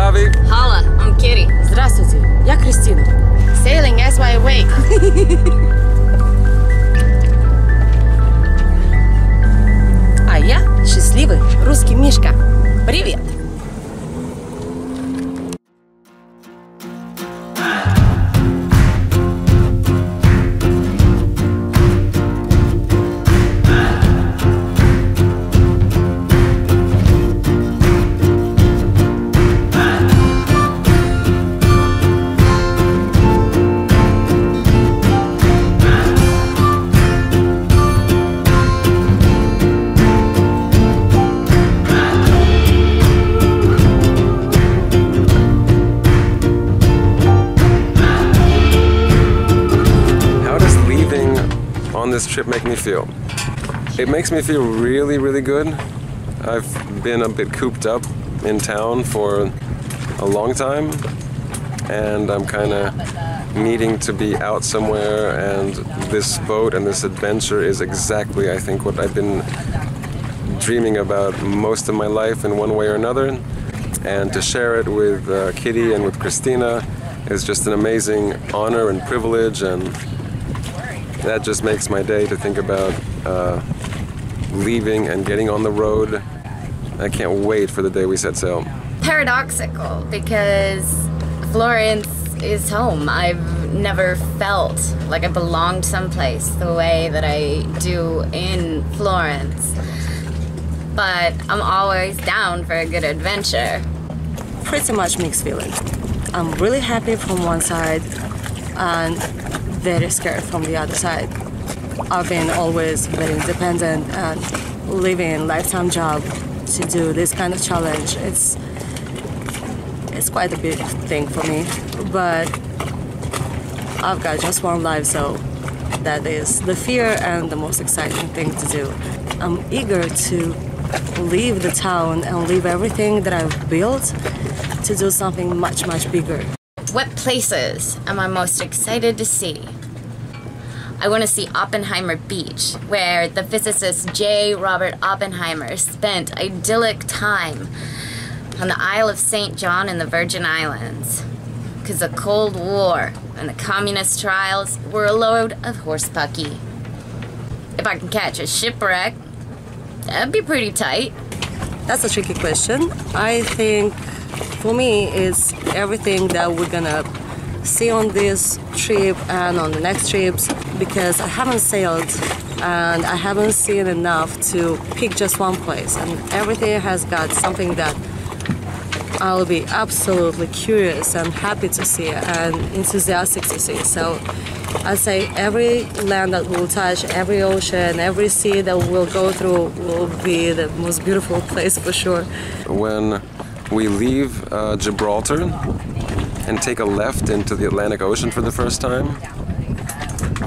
Davi. Holla, I'm Kitty. Здравствуйте, я Cristina. Sailing as I wake. А я счастливый русский мишка. Привет! This trip make me feel? It makes me feel really, really good. I've been a bit cooped up in town for a long time, and I'm kind of needing to be out somewhere, and this boat and this adventure is exactly, I think, what I've been dreaming about most of my life in one way or another. And to share it with Kitty and with Cristina is just an amazing honor and privilege, and that just makes my day to think about leaving and getting on the road. I can't wait for the day we set sail. Paradoxical, because Florence is home. I've never felt like I belonged someplace the way that I do in Florence. But I'm always down for a good adventure. Pretty much mixed feelings. I'm really happy from one side and very scared from the other side. I've been always very independent and living a lifetime job to do this kind of challenge. It's quite a big thing for me, but I've got just one life, so that is the fear and the most exciting thing to do. I'm eager to leave the town and leave everything that I've built to do something much, much bigger. What places am I most excited to see? I want to see Oppenheimer Beach, where the physicist J. Robert Oppenheimer spent idyllic time on the Isle of St. John in the Virgin Islands. Because the Cold War and the communist trials were a load of horsepucky. If I can catch a shipwreck, that'd be pretty tight. That's a tricky question. I think for me it's everything that we're gonna see on this trip and on the next trips, because I haven't sailed and I haven't seen enough to pick just one place, and everything has got something that I'll be absolutely curious and happy to see and enthusiastic to see. So I'd say every land that we'll touch, every ocean, every sea that we'll go through will be the most beautiful place for sure. When we leave Gibraltar and take a left into the Atlantic Ocean for the first time,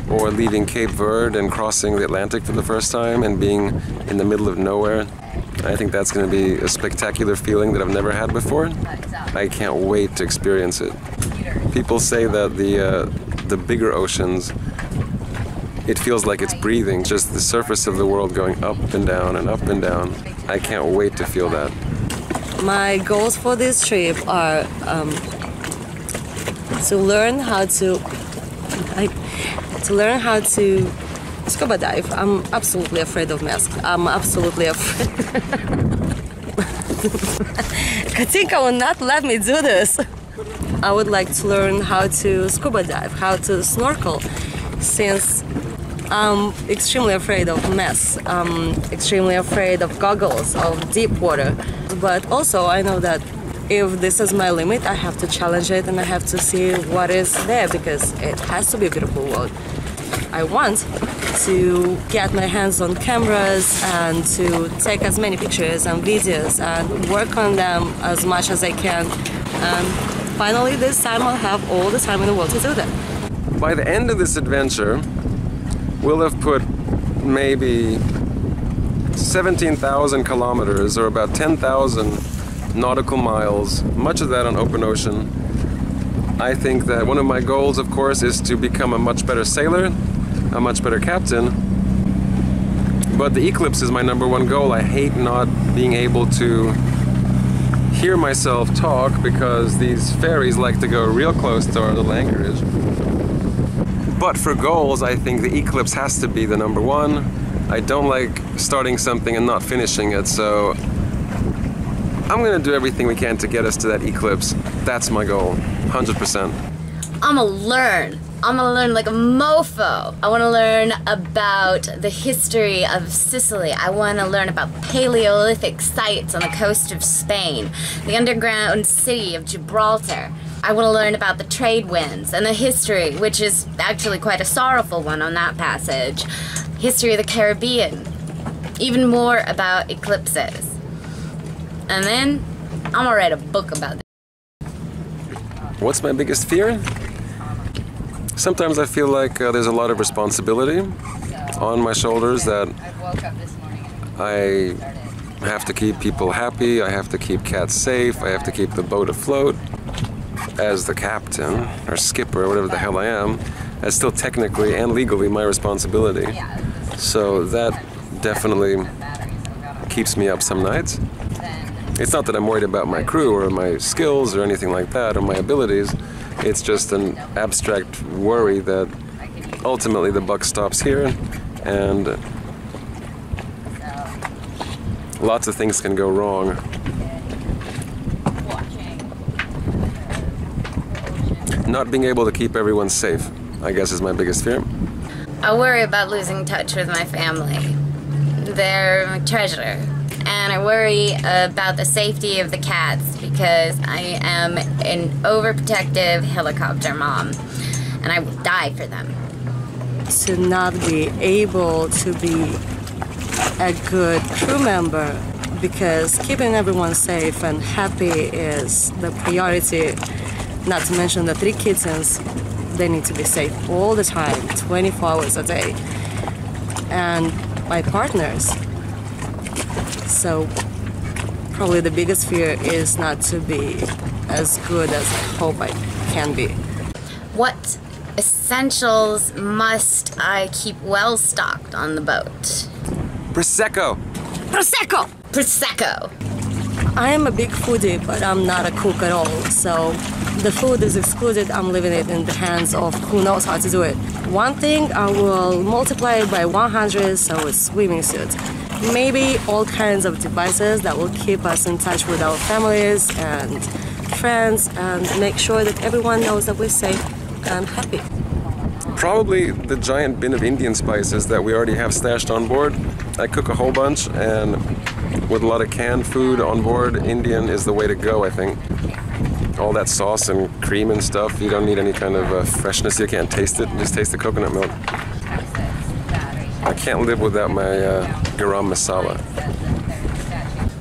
or leaving Cape Verde and crossing the Atlantic for the first time and being in the middle of nowhere, I think that's going to be a spectacular feeling that I've never had before. I can't wait to experience it. People say that the bigger oceans, it feels like it's breathing, just the surface of the world going up and down and up and down. I can't wait to feel that. My goals for this trip are to learn how to scuba dive. I'm absolutely afraid of masks. I'm absolutely afraid. Katinka will not let me do this. I would like to learn how to scuba dive, how to snorkel, since I'm extremely afraid of masks. I'm extremely afraid of goggles, of deep water. But also I know that if this is my limit, I have to challenge it and I have to see what is there, because it has to be a beautiful world. I want to get my hands on cameras and to take as many pictures and videos and work on them as much as I can. And finally this time I'll have all the time in the world to do that. By the end of this adventure, we'll have put maybe 17,000 kilometers, or about 10,000 nautical miles, much of that on open ocean. I think that one of my goals, of course, is to become a much better sailor, a much better captain. But the eclipse is my #1 goal. I hate not being able to hear myself talk because these ferries like to go real close to our little anchorage. But for goals, I think the eclipse has to be the number one. I don't like starting something and not finishing it, so I'm gonna do everything we can to get us to that eclipse. That's my goal, 100%. I'ma learn like a mofo. I wanna learn about the history of Sicily. I wanna learn about Paleolithic sites on the coast of Spain, the underground city of Gibraltar. I wanna learn about the trade winds and the history, which is actually quite a sorrowful one on that passage. History of the Caribbean. Even more about eclipses. And then, I'm gonna write a book about this. What's my biggest fear? Sometimes I feel like there's a lot of responsibility on my shoulders that I have to keep people happy, I have to keep cats safe, I have to keep the boat afloat. As the captain, or skipper, or whatever the hell I am, that's still technically and legally my responsibility. So that definitely keeps me up some nights. It's not that I'm worried about my crew or my skills or anything like that, or my abilities. It's just an abstract worry that ultimately the buck stops here, and lots of things can go wrong. Not being able to keep everyone safe, I guess, is my biggest fear. I worry about losing touch with my family. They're my treasure. And I worry about the safety of the cats because I am an overprotective helicopter mom. And I will die for them. To not be able to be a good crew member, because keeping everyone safe and happy is the priority. Not to mention the 3 kittens, they need to be safe all the time, 24 hours a day. And my partners. So probably the biggest fear is not to be as good as I hope I can be. What essentials must I keep well stocked on the boat? Prosecco! Prosecco! Prosecco! I am a big foodie, but I'm not a cook at all, so the food is excluded. I'm leaving it in the hands of who knows how to do it. One thing, I will multiply it by 100, so a swimming suit. Maybe all kinds of devices that will keep us in touch with our families and friends and make sure that everyone knows that we're safe and happy. Probably the giant bin of Indian spices that we already have stashed on board. I cook a whole bunch, and with a lot of canned food on board, Indian is the way to go, I think. All that sauce and cream and stuff, you don't need any kind of freshness. You can't taste it, just taste the coconut milk. I can't live without my garam masala.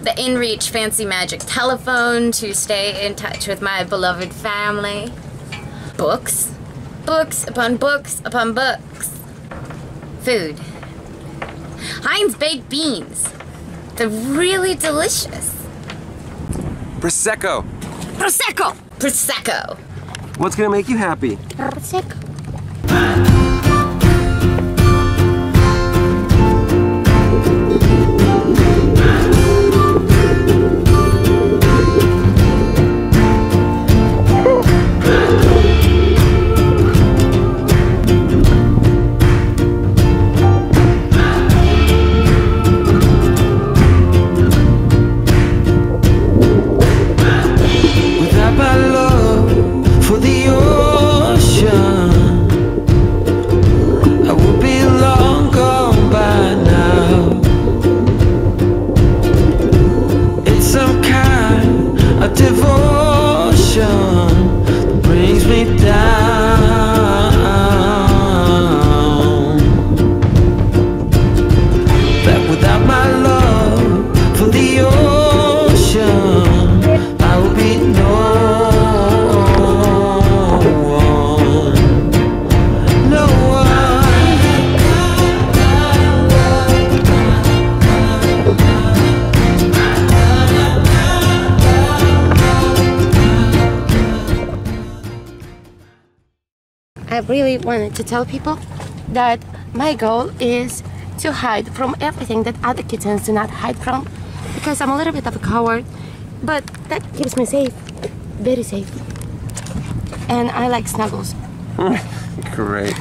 The InReach Fancy Magic telephone to stay in touch with my beloved family. Books. Books upon books upon books. Food. Heinz baked beans. They're really delicious. Prosecco! Prosecco! Prosecco! What's gonna make you happy? Prosecco. I really wanted to tell people that my goal is to hide from everything that other kittens do not hide from, because I'm a little bit of a coward but that keeps me safe, very safe. And I like snuggles. Great.